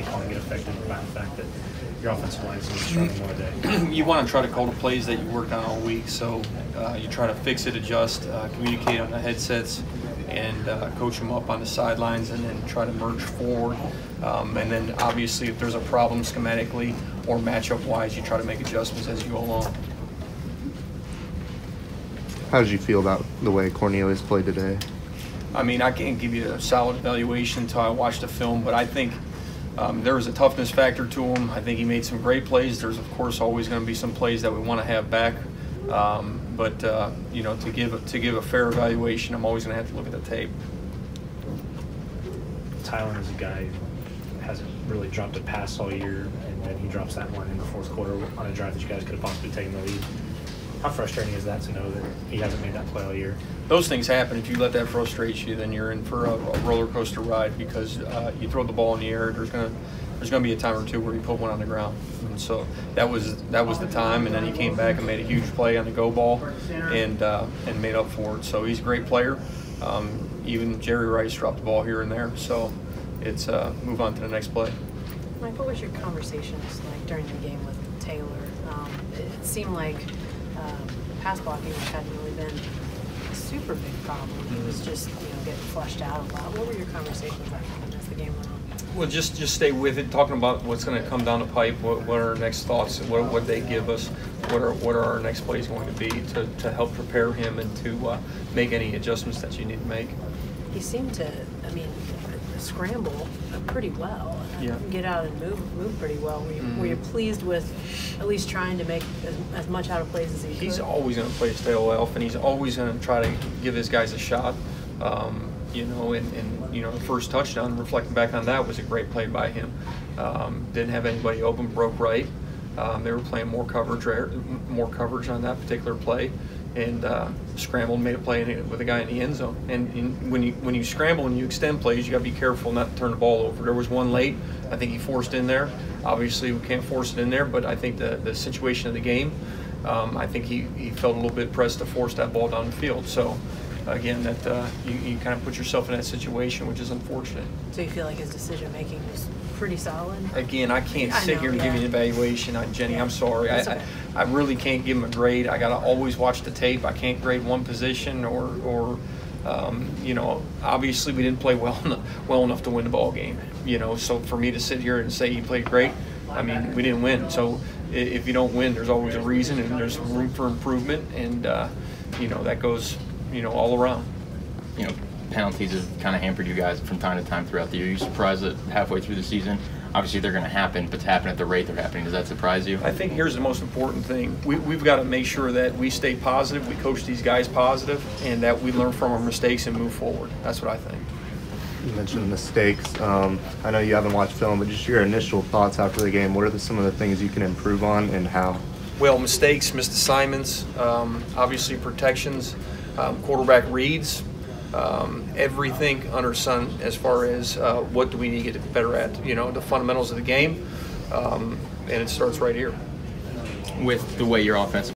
play calling get affected by the fact that your offensive line is struggling more today? You want to try to call the plays that you worked on all week, so you try to fix it, adjust, communicate on the headsets, and coach them up on the sidelines, and then try to merge forward. And then obviously if there's a problem schematically or matchup-wise, you try to make adjustments as you go along. How did you feel about the way Cornelius played today? I mean, I can't give you a solid evaluation until I watch the film, but I think there was a toughness factor to him. I think he made some great plays. There's, of course, always going to be some plays that we want to have back. But you know, to give a fair evaluation, I'm always going to have to look at the tape. Tylen is a guy who hasn't really dropped a pass all year, and then he drops that one in the fourth quarter on a drive that you guys could have possibly taken the lead. How frustrating is that to know that he hasn't made that play all year? Those things happen. If you let that frustrate you, then you're in for a roller coaster ride, because you throw the ball in the air. There's gonna be a time or two where you put one on the ground, and so that was the time. And then he came back and made a huge play on the go ball, and made up for it. So he's a great player. Even Jerry Rice dropped the ball here and there. So it's move on to the next play. Mike, what was your conversations like during the game with Taylor? It seemed like pass blocking hadn't really been a super big problem. He was just, getting flushed out a lot. What were your conversations like as the game went on? Well, just stay with it, talking about what's going to come down the pipe, what are our next thoughts, what they give us, what are our next plays going to be to help prepare him and to make any adjustments that you need to make. He seemed to, scramble pretty well. Yeah. Get out and move pretty well. Were you pleased with at least trying to make as much out of plays as he could? He's always going to play his tail off, and he's always going to try to give his guys a shot. The first touchdown, reflecting back on that, was a great play by him. Didn't have anybody open, broke right. They were playing more coverage on that particular play, and scrambled, made a play with a guy in the end zone. And when you scramble and you extend plays, you got to be careful not to turn the ball over. There was one late. I think he forced in there. Obviously, we can't force it in there, but I think the situation of the game, I think he felt a little bit pressed to force that ball down the field. So, again, that you kind of put yourself in that situation, which is unfortunate. So you feel like his decision making was pretty solid? Again, I can't sit here and give you an evaluation. Jenny, I'm sorry. I really can't give him a grade. I got to always watch the tape. I can't grade one position or obviously we didn't play well enough to win the ball game. So for me to sit here and say he played great, we didn't win. So if you don't win, there's always a reason, and there's room for improvement, and that goes all around. Penalties have kind of hampered you guys from time to time throughout the year. Are you surprised that halfway through the season, obviously they're going to happen, but to happen at the rate they're happening, does that surprise you? I think here's the most important thing. We've got to make sure that we stay positive, we coach these guys positive, and that we learn from our mistakes and move forward. That's what I think. You mentioned mistakes. I know you haven't watched film, but just your initial thoughts after the game. What are some of the things you can improve on, and how? Well, mistakes, missed assignments, obviously protections, quarterback reads, everything under sun as far as what do we need to get better at, the fundamentals of the game, and it starts right here. With the way your offense